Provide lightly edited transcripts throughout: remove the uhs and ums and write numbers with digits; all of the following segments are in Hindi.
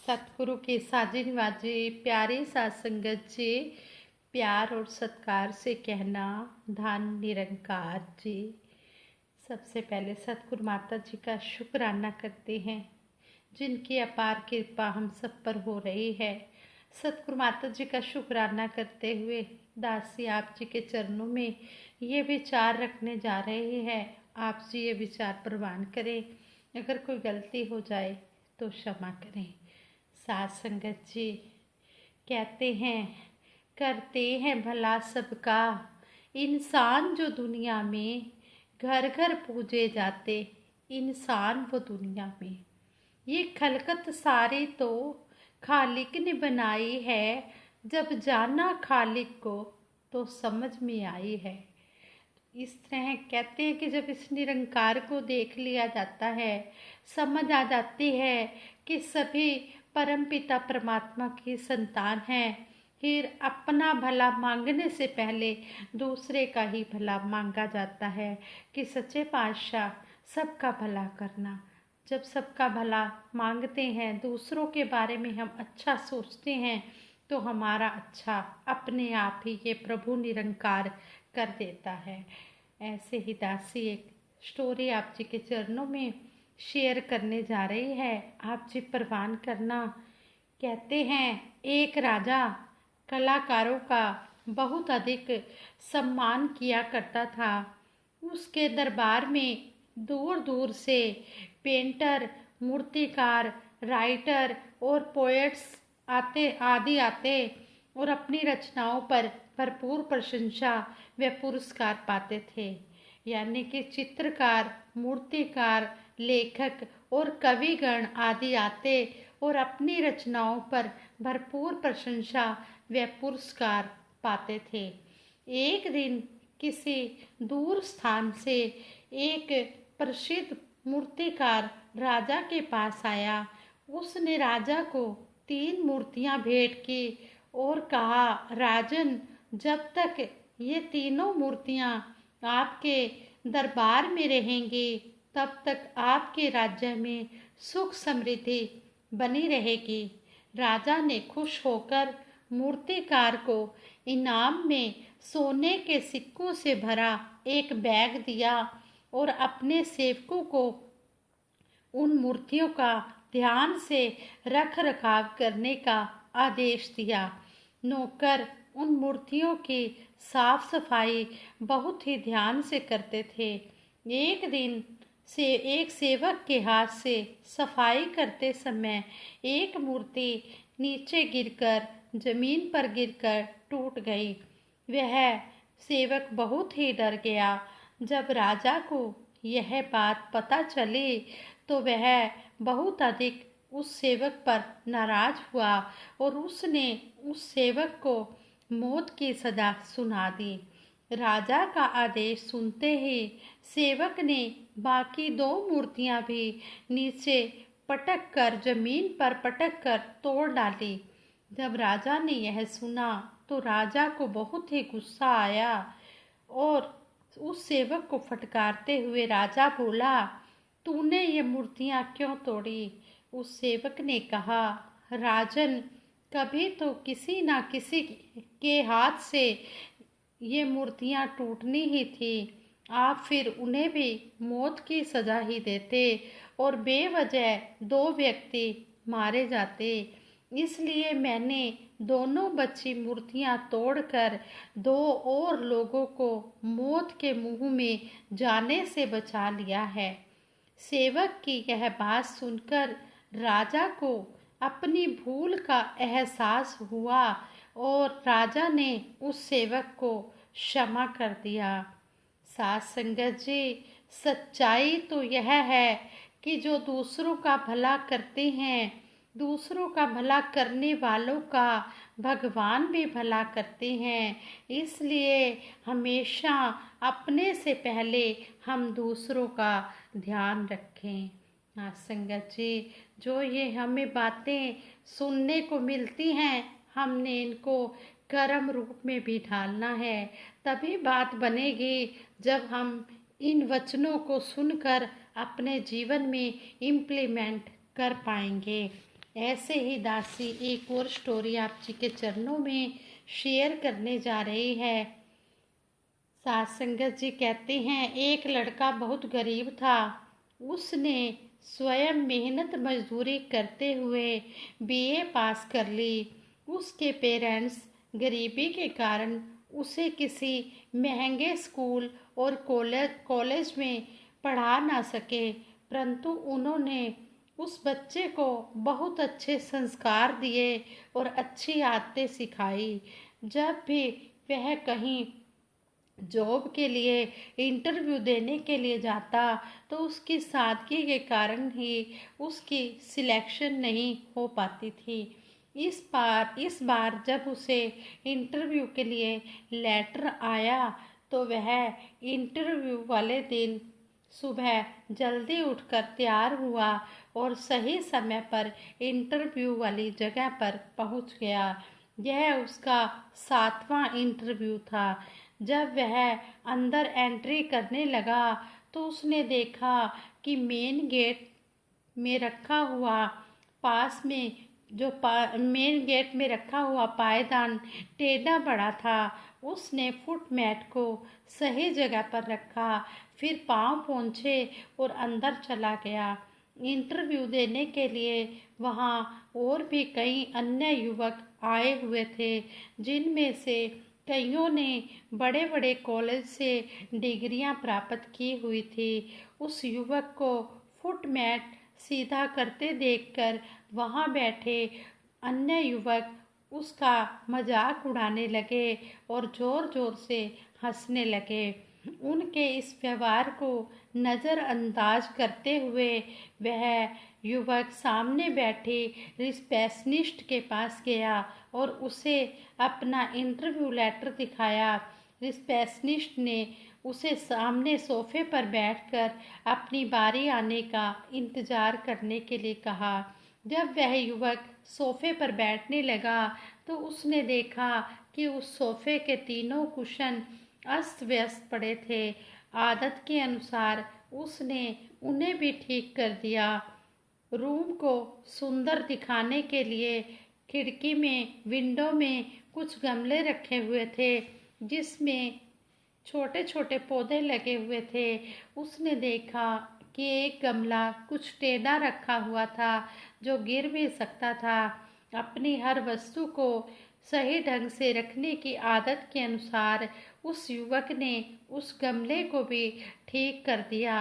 सतगुरु के साजिन वाजे प्यारे साथ संगत जी, प्यार और सत्कार से कहना धन निरंकार जी। सबसे पहले सतगुरु माता जी का शुक्राना करते हैं जिनकी अपार कृपा हम सब पर हो रही है। सतगुरु माता जी का शुक्राना करते हुए दासी आप जी के चरणों में ये विचार रखने जा रहे हैं। आप जी ये विचार प्रवान करें, अगर कोई गलती हो जाए तो क्षमा करें। साथ संगत जी कहते हैं, करते हैं भला सबका इंसान जो दुनिया में, घर घर पूजे जाते इंसान वो दुनिया में। ये खलकत सारी तो खालिक ने बनाई है, जब जाना खालिक को तो समझ में आई है। इस तरह कहते हैं कि जब इस निरंकार को देख लिया जाता है, समझ आ जाती है कि सभी परमपिता परमात्मा की संतान हैं, फिर अपना भला मांगने से पहले दूसरे का ही भला मांगा जाता है कि सच्चे पातशाह सबका भला करना। जब सबका भला मांगते हैं, दूसरों के बारे में हम अच्छा सोचते हैं, तो हमारा अच्छा अपने आप ही ये प्रभु निरंकार कर देता है। ऐसे ही दासी एक स्टोरी आप जी के चरणों में शेयर करने जा रही है, आप जी परवान करना। कहते हैं, एक राजा कलाकारों का बहुत अधिक सम्मान किया करता था। उसके दरबार में दूर दूर से पेंटर, मूर्तिकार, राइटर और पोएट्स आते और अपनी रचनाओं पर भरपूर प्रशंसा व पुरस्कार पाते थे। यानी कि चित्रकार, मूर्तिकार, लेखक और कविगण आदि आते और अपनी रचनाओं पर भरपूर प्रशंसा व पुरस्कार पाते थे। एक दिन किसी दूर स्थान से एक प्रसिद्ध मूर्तिकार राजा के पास आया। उसने राजा को 3 मूर्तियां भेंट की और कहा, राजन, जब तक ये तीनों मूर्तियां आपके दरबार में रहेंगी, तब तक आपके राज्य में सुख समृद्धि बनी रहेगी। राजा ने खुश होकर मूर्तिकार को इनाम में सोने के सिक्कों से भरा एक बैग दिया और अपने सेवकों को उन मूर्तियों का ध्यान से रख रखाव करने का आदेश दिया। नौकर उन मूर्तियों की साफ सफाई बहुत ही ध्यान से करते थे। एक दिन से एक सेवक के हाथ से सफाई करते समय एक मूर्ति नीचे गिरकर जमीन पर गिरकर टूट गई। वह सेवक बहुत ही डर गया। जब राजा को यह बात पता चली तो वह बहुत अधिक उस सेवक पर नाराज हुआ और उसने उस सेवक को मौत की सजा सुना दी। राजा का आदेश सुनते ही सेवक ने बाकी 2 मूर्तियां भी नीचे पटक कर जमीन पर पटक कर तोड़ डाली। जब राजा ने यह सुना तो राजा को बहुत ही गुस्सा आया और उस सेवक को फटकारते हुए राजा बोला, तूने ये मूर्तियां क्यों तोड़ी? उस सेवक ने कहा, राजन, कभी तो किसी ना किसी के हाथ से ये मूर्तियां टूटनी ही थी। आप फिर उन्हें भी मौत की सजा ही देते और बेवजह 2 व्यक्ति मारे जाते। इसलिए मैंने दोनों बची मूर्तियां तोड़कर 2 और लोगों को मौत के मुंह में जाने से बचा लिया है। सेवक की यह बात सुनकर राजा को अपनी भूल का एहसास हुआ और राजा ने उस सेवक को क्षमा कर दिया। साथ संगत जी, सच्चाई तो यह है कि जो दूसरों का भला करते हैं, दूसरों का भला करने वालों का भगवान भी भला करते हैं। इसलिए हमेशा अपने से पहले हम दूसरों का ध्यान रखें। हाँ संगत जी, जो ये हमें बातें सुनने को मिलती हैं, हमने इनको कर्म रूप में भी ढालना है। तभी बात बनेगी जब हम इन वचनों को सुनकर अपने जीवन में इम्प्लीमेंट कर पाएंगे। ऐसे ही दासी एक और स्टोरी आप जी के चरणों में शेयर करने जा रही है। सात संगत जी कहते हैं, एक लड़का बहुत गरीब था। उसने स्वयं मेहनत मजदूरी करते हुए बीए पास कर ली। उसके पेरेंट्स गरीबी के कारण उसे किसी महंगे स्कूल और कॉलेज में पढ़ा ना सके, परंतु उन्होंने उस बच्चे को बहुत अच्छे संस्कार दिए और अच्छी आदतें सिखाई। जब भी वह कहीं जॉब के लिए इंटरव्यू देने के लिए जाता तो उसकी सादगी के कारण ही उसकी सिलेक्शन नहीं हो पाती थी। इस बार जब उसे इंटरव्यू के लिए लेटर आया तो वह इंटरव्यू वाले दिन सुबह जल्दी उठकर तैयार हुआ और सही समय पर इंटरव्यू वाली जगह पर पहुंच गया। यह उसका 7वां इंटरव्यू था। जब वह अंदर एंट्री करने लगा तो उसने देखा कि मेन गेट में रखा हुआ पास में मेन गेट में रखा हुआ पायदान टेढ़ा बड़ा था। उसने फुट मैट को सही जगह पर रखा, फिर पांव पोंछे और अंदर चला गया। इंटरव्यू देने के लिए वहां और भी कई अन्य युवक आए हुए थे, जिनमें से कईयों ने बड़े बड़े कॉलेज से डिग्रियां प्राप्त की हुई थी। उस युवक को फुट मैट सीधा करते देखकर वहां बैठे अन्य युवक उसका मजाक उड़ाने लगे और जोर जोर से हंसने लगे। उनके इस व्यवहार को नज़रअंदाज करते हुए वह युवक सामने बैठे रिसेप्शनिस्ट के पास गया और उसे अपना इंटरव्यू लेटर दिखाया। रिसेप्शनिस्ट ने उसे सामने सोफे पर बैठकर अपनी बारी आने का इंतजार करने के लिए कहा। जब वह युवक सोफे पर बैठने लगा तो उसने देखा कि उस सोफे के तीनों कुशन अस्त व्यस्त पड़े थे। आदत के अनुसार उसने उन्हें भी ठीक कर दिया। रूम को सुंदर दिखाने के लिए खिड़की में विंडो में कुछ गमले रखे हुए थे, जिसमें छोटे छोटे पौधे लगे हुए थे। उसने देखा कि एक गमला कुछ टेढ़ा रखा हुआ था, जो गिर भी सकता था। अपनी हर वस्तु को सही ढंग से रखने की आदत के अनुसार उस युवक ने उस गमले को भी ठीक कर दिया।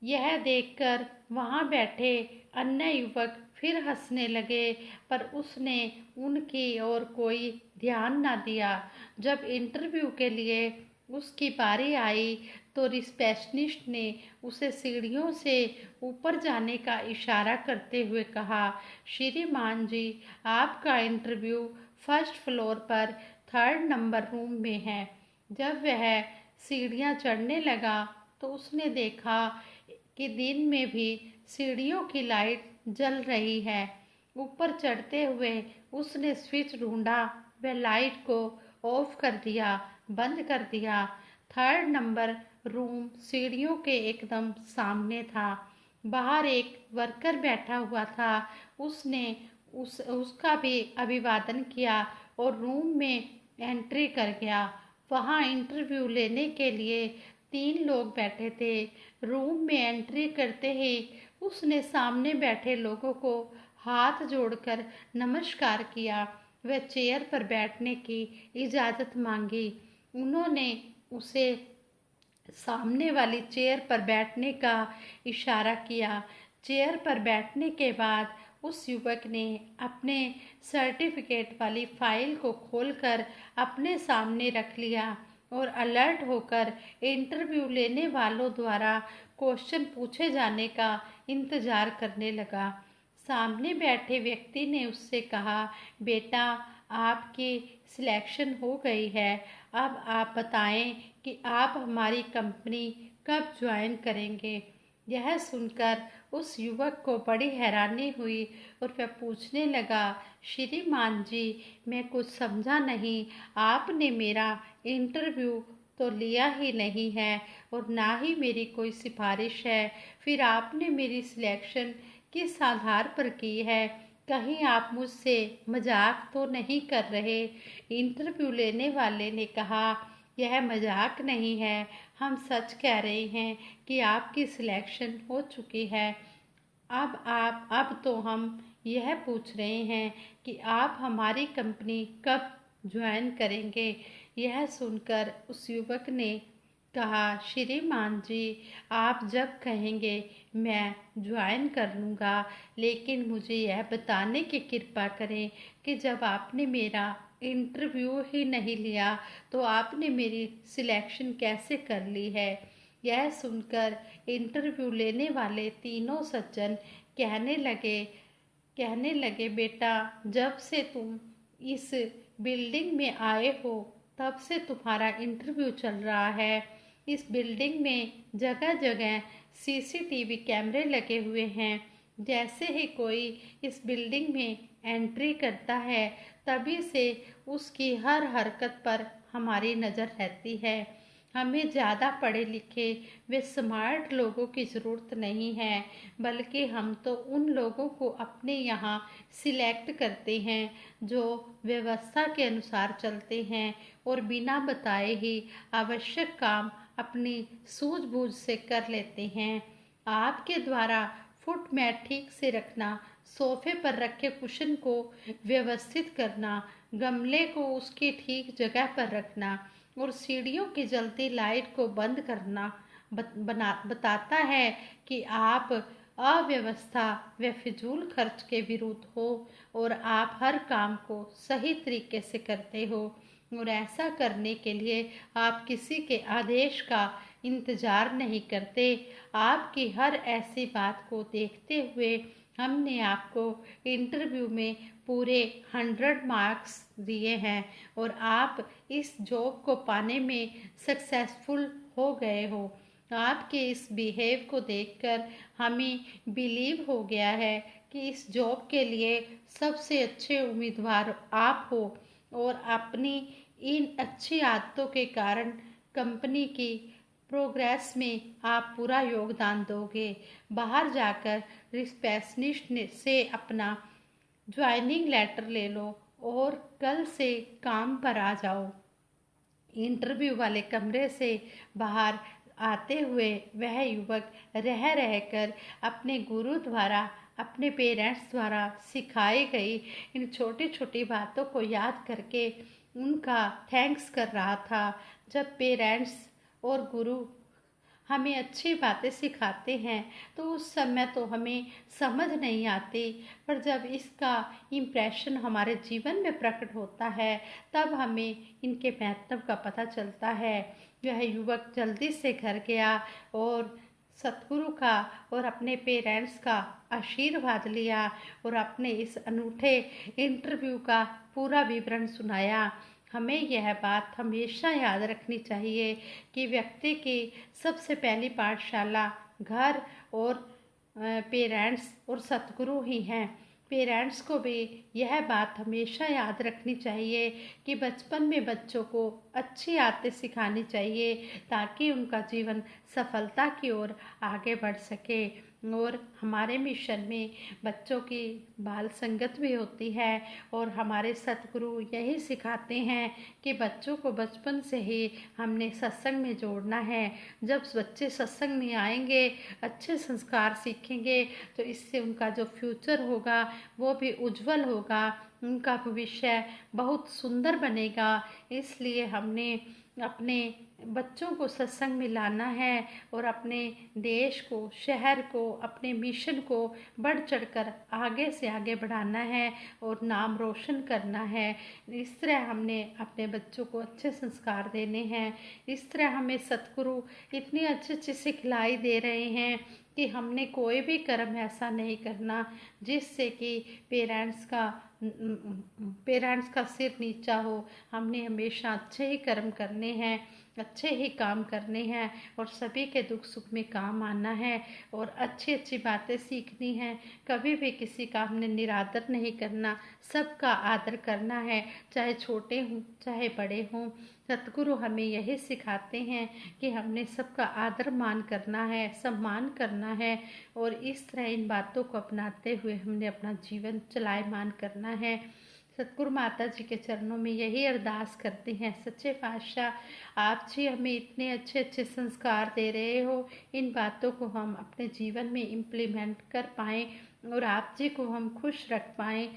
यह देखकर वहां बैठे अन्य युवक फिर हंसने लगे, पर उसने उनकी ओर कोई ध्यान न दिया। जब इंटरव्यू के लिए उसकी बारी आई तो रिसेप्शनिस्ट ने उसे सीढ़ियों से ऊपर जाने का इशारा करते हुए कहा, श्रीमान जी, आपका इंटरव्यू फर्स्ट फ्लोर पर 3rd नंबर रूम में है। जब वह सीढ़ियां चढ़ने लगा तो उसने देखा कि दिन में भी सीढ़ियों की लाइट जल रही है। ऊपर चढ़ते हुए उसने स्विच ढूंढा, वह लाइट को ऑफ कर दिया, बंद कर दिया। 3rd नंबर रूम सीढ़ियों के एकदम सामने था। बाहर एक वर्कर बैठा हुआ था। उसने उसका भी अभिवादन किया और रूम में एंट्री कर गया। वहां इंटरव्यू लेने के लिए 3 लोग बैठे थे। रूम में एंट्री करते ही उसने सामने बैठे लोगों को हाथ जोड़कर नमस्कार किया। वह चेयर पर बैठने की इजाज़त मांगी। उन्होंने उसे सामने वाली चेयर पर बैठने का इशारा किया। चेयर पर बैठने के बाद उस युवक ने अपने सर्टिफिकेट वाली फाइल को खोलकर अपने सामने रख लिया और अलर्ट होकर इंटरव्यू लेने वालों द्वारा क्वेश्चन पूछे जाने का इंतजार करने लगा। सामने बैठे व्यक्ति ने उससे कहा, बेटा, आपकी सिलेक्शन हो गई है। अब आप बताएं कि आप हमारी कंपनी कब ज्वाइन करेंगे। यह सुनकर उस युवक को बड़ी हैरानी हुई और वह पूछने लगा, श्रीमान जी, मैं कुछ समझा नहीं। आपने मेरा इंटरव्यू तो लिया ही नहीं है और ना ही मेरी कोई सिफारिश है। फिर आपने मेरी सिलेक्शन किस आधार पर की है? कहीं आप मुझसे मजाक तो नहीं कर रहे? इंटरव्यू लेने वाले ने कहा, यह मजाक नहीं है, हम सच कह रहे हैं कि आपकी सिलेक्शन हो चुकी है। अब तो हम यह पूछ रहे हैं कि आप हमारी कंपनी कब ज्वाइन करेंगे। यह सुनकर उस युवक ने कहा, श्रीमान जी, आप जब कहेंगे मैं ज्वाइन कर लूँगा, लेकिन मुझे यह बताने की कृपा करें कि जब आपने मेरा इंटरव्यू ही नहीं लिया तो आपने मेरी सिलेक्शन कैसे कर ली है। यह सुनकर इंटरव्यू लेने वाले तीनों सज्जन कहने लगे, बेटा, जब से तुम इस बिल्डिंग में आए हो तब से तुम्हारा इंटरव्यू चल रहा है। इस बिल्डिंग में जगह जगह सीसीटीवी कैमरे लगे हुए हैं। जैसे ही कोई इस बिल्डिंग में एंट्री करता है तभी से उसकी हर हरकत पर हमारी नज़र रहती है। हमें ज़्यादा पढ़े लिखे व स्मार्ट लोगों की ज़रूरत नहीं है, बल्कि हम तो उन लोगों को अपने यहाँ सिलेक्ट करते हैं जो व्यवस्था के अनुसार चलते हैं और बिना बताए ही आवश्यक काम अपनी सूझबूझ से कर लेते हैं। आपके द्वारा फुट मैट ठीक से रखना, सोफे पर रखे कुशन को व्यवस्थित करना, गमले को उसकी ठीक जगह पर रखना और सीढ़ियों की जलती लाइट को बंद करना बताता है कि आप अव्यवस्था व फिजूल खर्च के विरुद्ध हो और आप हर काम को सही तरीके से करते हो। और ऐसा करने के लिए आप किसी के आदेश का इंतजार नहीं करते। आपकी हर ऐसी बात को देखते हुए हमने आपको इंटरव्यू में पूरे 100 मार्क्स दिए हैं और आप इस जॉब को पाने में सक्सेसफुल हो गए हो। आपके इस बिहेव को देखकर हमें बिलीव हो गया है कि इस जॉब के लिए सबसे अच्छे उम्मीदवार आप हो और अपनी इन अच्छी आदतों के कारण कंपनी की प्रोग्रेस में आप पूरा योगदान दोगे। बाहर जाकर रिसेप्शनिस्ट से अपना ज्वाइनिंग लेटर ले लो और कल से काम पर आ जाओ। इंटरव्यू वाले कमरे से बाहर आते हुए वह युवक रह रहकर अपने गुरु द्वारा, अपने पेरेंट्स द्वारा सिखाई गई इन छोटी छोटी बातों को याद करके उनका थैंक्स कर रहा था। जब पेरेंट्स और गुरु हमें अच्छी बातें सिखाते हैं तो उस समय तो हमें समझ नहीं आती, पर जब इसका इम्प्रेशन हमारे जीवन में प्रकट होता है तब हमें इनके महत्व का पता चलता है। यह युवक जल्दी से घर गया और सतगुरु का और अपने पेरेंट्स का आशीर्वाद लिया और अपने इस अनूठे इंटरव्यू का पूरा विवरण सुनाया। हमें यह बात हमेशा याद रखनी चाहिए कि व्यक्ति की सबसे पहली पाठशाला घर और पेरेंट्स और सतगुरु ही हैं। पेरेंट्स को भी यह बात हमेशा याद रखनी चाहिए कि बचपन में बच्चों को अच्छी आदतें सिखानी चाहिए ताकि उनका जीवन सफलता की ओर आगे बढ़ सके। और हमारे मिशन में बच्चों की बाल संगत भी होती है और हमारे सतगुरु यही सिखाते हैं कि बच्चों को बचपन से ही हमने सत्संग में जोड़ना है। जब बच्चे सत्संग में आएंगे, अच्छे संस्कार सीखेंगे तो इससे उनका जो फ्यूचर होगा वो भी उज्जवल होगा, उनका भविष्य बहुत सुंदर बनेगा। इसलिए हमने अपने बच्चों को सत्संग में लाना है और अपने देश को, शहर को, अपने मिशन को बढ़ चढ़कर आगे से आगे बढ़ाना है और नाम रोशन करना है। इस तरह हमने अपने बच्चों को अच्छे संस्कार देने हैं। इस तरह हमें सतगुरु इतनी अच्छी अच्छी सिखलाई दे रहे हैं कि हमने कोई भी कर्म ऐसा नहीं करना जिससे कि पेरेंट्स का पेरेंट्स का सिर नीचा हो। हमने हमेशा अच्छे ही कर्म करने हैं, अच्छे ही काम करने हैं और सभी के दुख सुख में काम आना है और अच्छी अच्छी बातें सीखनी है। कभी भी किसी का हमने निरादर नहीं करना, सबका आदर करना है, चाहे छोटे हों चाहे बड़े हों। सतगुरु हमें यही सिखाते हैं कि हमने सबका आदर मान करना है, सम्मान करना है और इस तरह इन बातों को अपनाते हुए हमने अपना जीवन चलायमान करना है। सतगुरु माता जी के चरणों में यही अरदास करते हैं, सच्चे पातशाह आप जी हमें इतने अच्छे अच्छे संस्कार दे रहे हो, इन बातों को हम अपने जीवन में इम्प्लीमेंट कर पाएँ और आप जी को हम खुश रख पाएँ।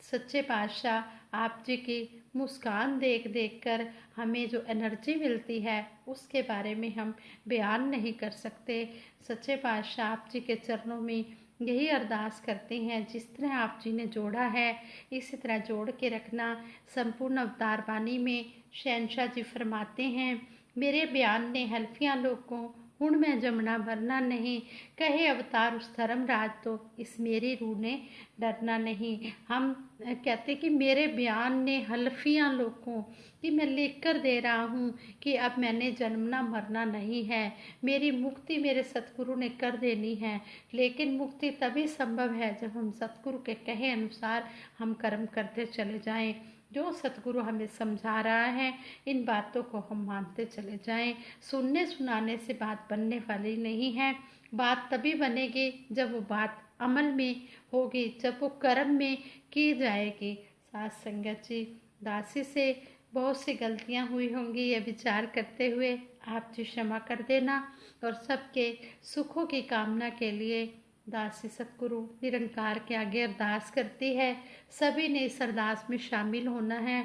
सच्चे पातशाह आप जी की मुस्कान देख देख कर हमें जो एनर्जी मिलती है उसके बारे में हम बयान नहीं कर सकते। सच्चे पातशाह आप जी के चरणों में यही अरदास करते हैं, जिस तरह आप जी ने जोड़ा है इसी तरह जोड़ के रखना। संपूर्ण अवतार बानी में शहंशाह जी फरमाते हैं, मेरे बयान ने हल्फियाँ लोगों हुण मैं जमना भरना नहीं, कहे अवतार उस धर्मराज तो इस मेरी रूह ने डरना नहीं। हम कहते कि मेरे बयान ने हल्फियाँ लोगों कि मैं लिख कर दे रहा हूँ कि अब मैंने जन्मना मरना नहीं है, मेरी मुक्ति मेरे सतगुरु ने कर देनी है। लेकिन मुक्ति तभी संभव है जब हम सतगुरु के कहे अनुसार हम कर्म करते चले जाएं। जो सतगुरु हमें समझा रहा है इन बातों को हम मानते चले जाएं। सुनने सुनाने से बात बनने वाली नहीं है, बात तभी बनेगी जब वो बात अमल में होगी, जब वो कर्म में की जाएगी। साथ संगत जी, दासी से बहुत सी गलतियां हुई होंगी, ये विचार करते हुए आप जी क्षमा कर देना और सबके सुखों की कामना के लिए दासी सतगुरु निरंकार के आगे अरदास करती है। सभी ने इस अरदास में शामिल होना है।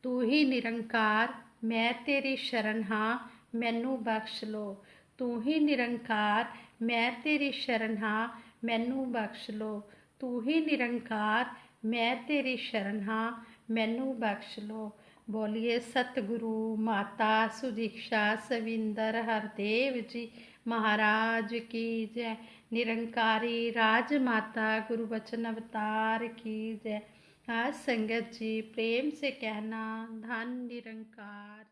तू ही निरंकार मैं तेरी शरण हाँ, मैनू बख्श लो। तू ही निरंकार मैं तेरी शरण हाँ, मैनू बख्श लो। तू ही निरंकार मैं तेरी शरण हाँ, मैनू बख्श लो। बोलिए सतगुरु माता सुदीक्षा सविंदर हरदेव जी महाराज की जय। निरंकारी राजमाता गुरु वचन अवतार की जय। आज संगत जी प्रेम से कहना धन निरंकार।